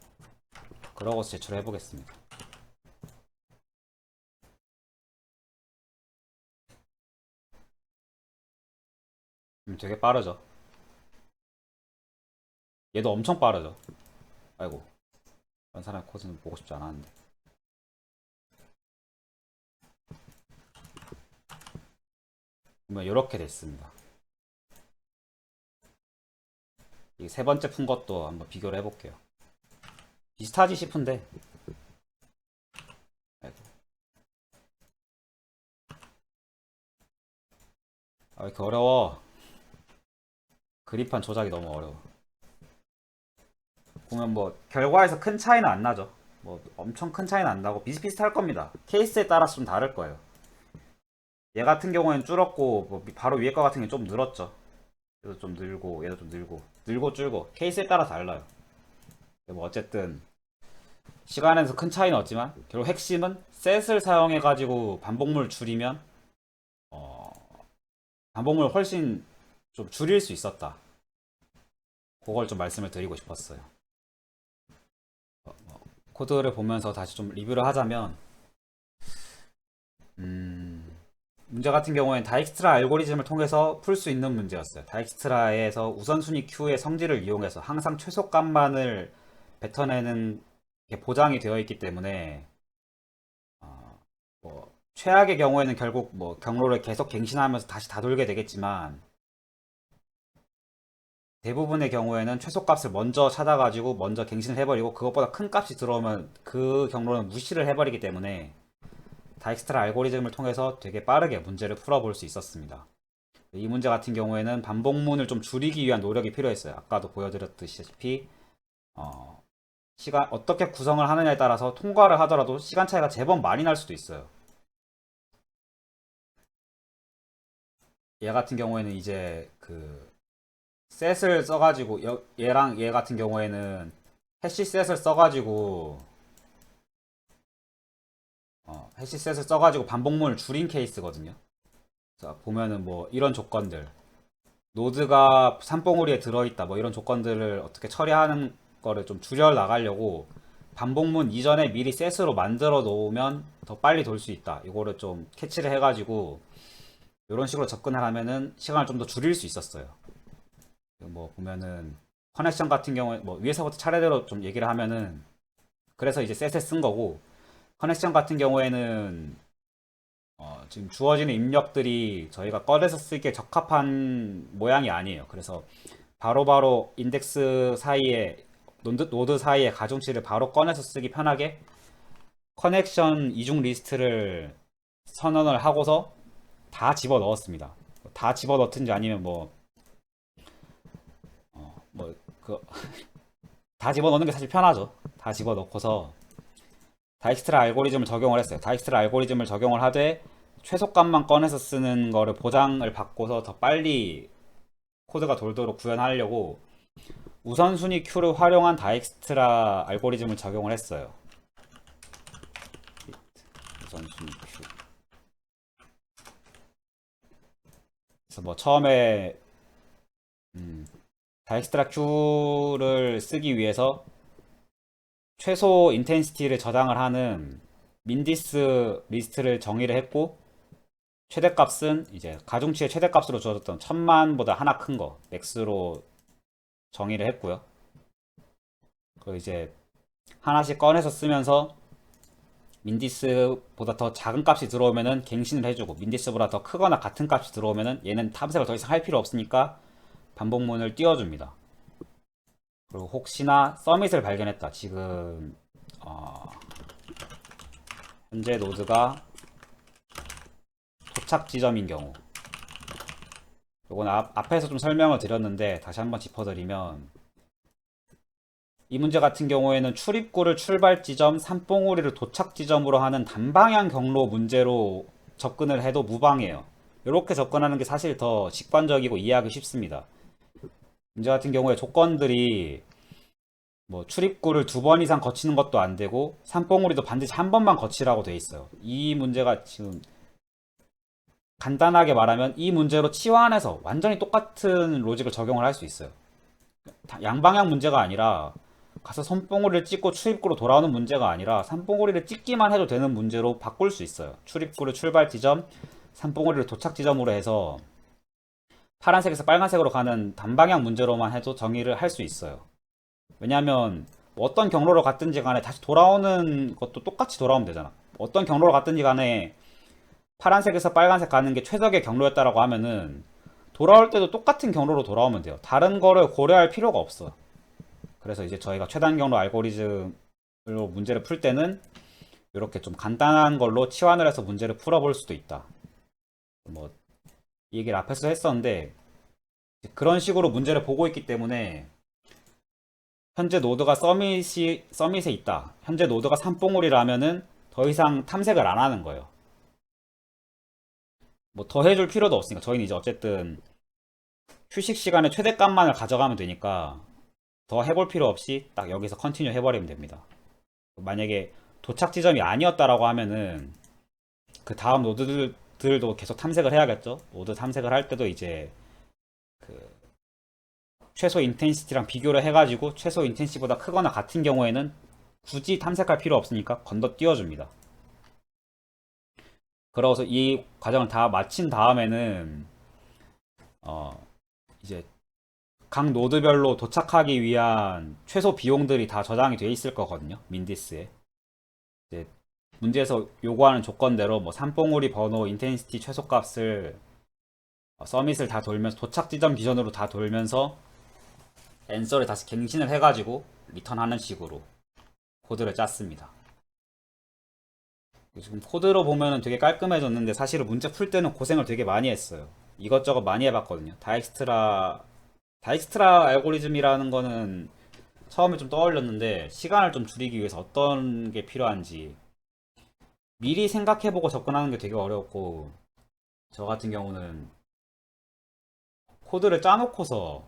그러고 제출해 보겠습니다. 되게 빠르죠. 얘도 엄청 빠르죠. 아이고, 다른 사람의 코드는 보고 싶지 않았는데. 보면 이렇게 됐습니다. 이 세 번째 푼 것도 한번 비교를 해볼게요. 비슷하지 싶은데. 아이고. 아, 왜 이렇게 어려워? 그립판 조작이 너무 어려워. 보면 뭐 결과에서 큰 차이는 안 나죠. 뭐 엄청 큰 차이는 안 나고 비슷비슷할 겁니다. 케이스에 따라서 좀 다를 거예요. 얘 같은 경우에는 줄었고 뭐 바로 위에 거 같은 게 좀 늘었죠. 얘도 좀 늘고 얘도 좀 늘고 줄고 케이스에 따라 달라요. 뭐 어쨌든 시간에서 큰 차이는 없지만 결국 핵심은 셋을 사용해 가지고 반복물 줄이면 반복물 훨씬 좀 줄일 수 있었다. 그걸 좀 말씀을 드리고 싶었어요. 코드를 보면서 다시 좀 리뷰를 하자면 문제 같은 경우에는 다익스트라 알고리즘을 통해서 풀 수 있는 문제였어요. 다익스트라에서 우선순위 큐의 성질을 이용해서 항상 최소값만을 뱉어내는 게 보장이 되어 있기 때문에 뭐 최악의 경우에는 결국 뭐 경로를 계속 갱신하면서 다시 다 돌게 되겠지만 대부분의 경우에는 최소값을 먼저 찾아가지고 먼저 갱신을 해버리고 그것보다 큰 값이 들어오면 그 경로는 무시를 해버리기 때문에 다익스트라 알고리즘을 통해서 되게 빠르게 문제를 풀어볼 수 있었습니다. 이 문제 같은 경우에는 반복문을 좀 줄이기 위한 노력이 필요했어요. 아까도 보여드렸듯이 시간 어떻게 구성을 하느냐에 따라서 통과를 하더라도 시간 차이가 제법 많이 날 수도 있어요. 얘 같은 경우에는 이제 그 셋을 써가지고 얘랑 얘 같은 경우에는 해시 셋을 써가지고 해시 셋을 써가지고 반복문을 줄인 케이스거든요. 자, 보면은 뭐 이런 조건들 노드가 산봉우리에 들어있다 뭐 이런 조건들을 어떻게 처리하는 거를 좀 줄여 나가려고 반복문 이전에 미리 셋으로 만들어 놓으면 더 빨리 돌 수 있다. 이거를 좀 캐치를 해가지고 이런 식으로 접근을 하면은 시간을 좀 더 줄일 수 있었어요. 뭐 보면은 커넥션 같은 경우에 뭐 위에서부터 차례대로 좀 얘기를 하면은 그래서 이제 셋에 쓴 거고 커넥션 같은 경우에는 지금 주어지는 입력들이 저희가 꺼내서 쓰기에 적합한 모양이 아니에요. 그래서 바로바로 인덱스 사이에 노드 사이에 가중치를 바로 꺼내서 쓰기 편하게 커넥션 이중 리스트를 선언을 하고서 다 집어 넣었습니다. 다 집어 넣든지 아니면 다 집어 넣는 게 사실 편하죠. 다 집어 넣고서 다익스트라 알고리즘을 적용을 했어요. 다익스트라 알고리즘을 적용을 하되 최소값만 꺼내서 쓰는 거를 보장을 받고서 더 빨리 코드가 돌도록 구현하려고 우선순위 큐를 활용한 다익스트라 알고리즘을 적용을 했어요. 우선순위 큐. 그래서 뭐 처음에 다익스트라 큐를 쓰기 위해서 최소 인텐시티를 저장을 하는 민디스 리스트를 정의를 했고 최대값은 이제 가중치의 최대값으로 주어졌던 1000만보다 하나 큰 거 맥스로 정의를 했고요. 그리고 이제 하나씩 꺼내서 쓰면서 민디스보다 더 작은 값이 들어오면은 갱신을 해주고 민디스보다 더 크거나 같은 값이 들어오면은 얘는 탐색을 더 이상 할 필요 없으니까 반복문을 띄워줍니다. 그리고 혹시나 서밋을 발견했다. 지금 현재 노드가 도착 지점인 경우, 요건 앞에서 좀 설명을 드렸는데 다시 한번 짚어드리면, 이 문제 같은 경우에는 출입구를 출발 지점, 산봉우리를 도착 지점으로 하는 단방향 경로 문제로 접근을 해도 무방해요. 이렇게 접근하는 게 사실 더 직관적이고 이해하기 쉽습니다. 문제 같은 경우에 조건들이 뭐 출입구를 2번 이상 거치는 것도 안 되고 산봉우리도 반드시 한 번만 거치라고 돼 있어요. 이 문제가 지금 간단하게 말하면 이 문제로 치환해서 완전히 똑같은 로직을 적용을 할 수 있어요. 양방향 문제가 아니라 가서 산봉우리를 찍고 출입구로 돌아오는 문제가 아니라 산봉우리를 찍기만 해도 되는 문제로 바꿀 수 있어요. 출입구를 출발 지점, 산봉우리를 도착 지점으로 해서 파란색에서 빨간색으로 가는 단방향 문제로만 해도 정의를 할 수 있어요. 왜냐하면 어떤 경로로 갔든지 간에 다시 돌아오는 것도 똑같이 돌아오면 되잖아. 어떤 경로로 갔든지 간에 파란색에서 빨간색 가는 게 최적의 경로였다라고 하면은 돌아올 때도 똑같은 경로로 돌아오면 돼요. 다른 거를 고려할 필요가 없어. 그래서 이제 저희가 최단 경로 알고리즘으로 문제를 풀 때는 이렇게 좀 간단한 걸로 치환을 해서 문제를 풀어볼 수도 있다. 뭐 이 얘기를 앞에서 했었는데 그런 식으로 문제를 보고 있기 때문에 현재 노드가 서밋에 있다. 현재 노드가 산봉우리라면은 더 이상 탐색을 안 하는 거예요. 뭐 더 해줄 필요도 없으니까 저희는 이제 어쨌든 휴식 시간에 최대값만을 가져가면 되니까 더 해볼 필요 없이 딱 여기서 컨티뉴 해버리면 됩니다. 만약에 도착 지점이 아니었다라고 하면은 그 다음 노드들도 계속 탐색을 해야겠죠. 노드 탐색을 할 때도 이제 그 최소 인텐시티랑 비교를 해가지고 최소 인텐시티보다 크거나 같은 경우에는 굳이 탐색할 필요 없으니까 건너 띄워줍니다. 그러고서 이 과정을 다 마친 다음에는 이제 각 노드별로 도착하기 위한 최소 비용들이 다 저장이 돼 있을 거거든요. 민디스에. 이제 문제에서 요구하는 조건대로 뭐 산봉우리 번호, 인텐시티 최소값을 서밋을 다 돌면서 도착 지점 기준으로 다 돌면서 앤서를 다시 갱신을 해가지고 리턴하는 식으로 코드를 짰습니다. 지금 코드로 보면은 되게 깔끔해졌는데 사실은 문제 풀 때는 고생을 되게 많이 했어요. 이것저것 많이 해봤거든요. 다익스트라 알고리즘이라는 거는 처음에 좀 떠올렸는데 시간을 좀 줄이기 위해서 어떤 게 필요한지 미리 생각해보고 접근하는 게 되게 어려웠고, 저 같은 경우는 코드를 짜놓고서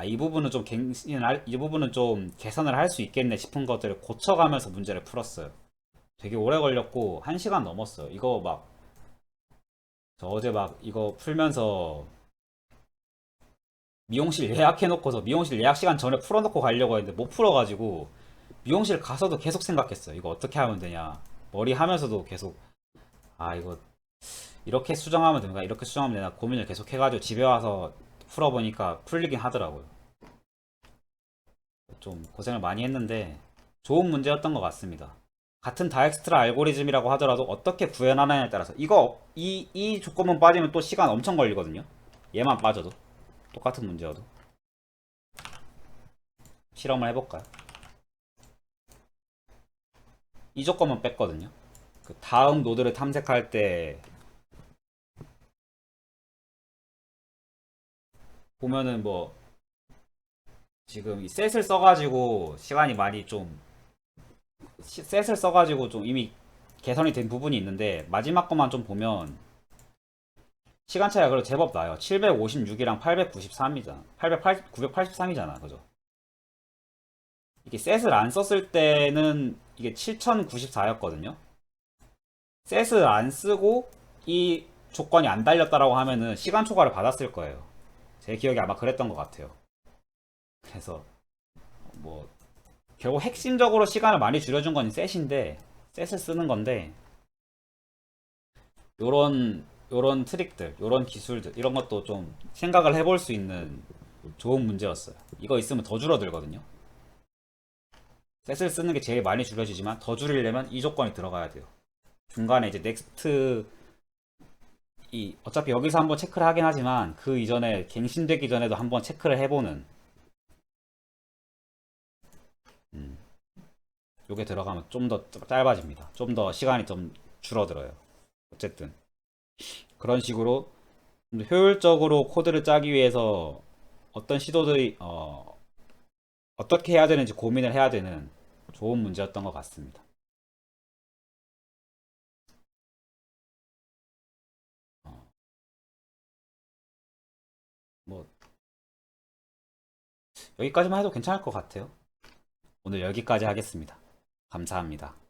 이 부분은 좀 이 부분은 좀 개선을 할 수 있겠네 싶은 것들을 고쳐가면서 문제를 풀었어요. 되게 오래 걸렸고 1시간 넘었어요. 이거 막 저 어제 막 이거 풀면서 미용실 예약해놓고서 미용실 예약 시간 전에 풀어놓고 가려고 했는데 못 풀어가지고 미용실 가서도 계속 생각했어요. 이거 어떻게 하면 되냐. 머리 하면서도 계속 이거 이렇게 수정하면 되나 이렇게 수정하면 되나 고민을 계속 해가지고 집에 와서 풀어보니까 풀리긴 하더라고요. 좀 고생을 많이 했는데 좋은 문제였던 것 같습니다. 같은 다엑스트라 알고리즘이라고 하더라도 어떻게 구현하느냐에 따라서 이 조건만 빠지면 또 시간 엄청 걸리거든요. 얘만 빠져도 똑같은 문제여도. 실험을 해볼까요? 이 조건만 뺐거든요. 그 다음 노드를 탐색할 때 보면은 뭐 지금 이 셋을 써가지고 시간이 많이 좀 셋을 써가지고 좀 이미 개선이 된 부분이 있는데 마지막 것만 좀 보면 시간 차이가 그래도 제법 나요. 756이랑 893이잖아. 983이잖아. 그죠? 이게 셋을 안 썼을 때는 이게 7094였거든요. 셋을 안 쓰고 이 조건이 안 달렸다라고 하면은 시간 초과를 받았을 거예요. 제 기억에 아마 그랬던 것 같아요. 그래서 뭐 결국 핵심적으로 시간을 많이 줄여준 건 셋인데 셋을 쓰는 건데 요런 트릭들, 요런 기술들 이런 것도 좀 생각을 해볼 수 있는 좋은 문제였어요. 이거 있으면 더 줄어들거든요. 셋을 쓰는 게 제일 많이 줄여지지만 더 줄이려면 이 조건이 들어가야 돼요. 중간에 이제 넥스트 어차피 여기서 한번 체크를 하긴 하지만 그 이전에 갱신되기 전에도 한번 체크를 해보는 요게 들어가면 좀 더 짧아집니다. 좀 더 시간이 좀 줄어들어요. 어쨌든 그런 식으로 좀 효율적으로 코드를 짜기 위해서 어떤 시도들이 어떻게 해야 되는지 고민을 해야 되는 좋은 문제였던 것 같습니다. 어, 뭐 여기까지만 해도 괜찮을 것 같아요. 오늘 여기까지 하겠습니다. 감사합니다.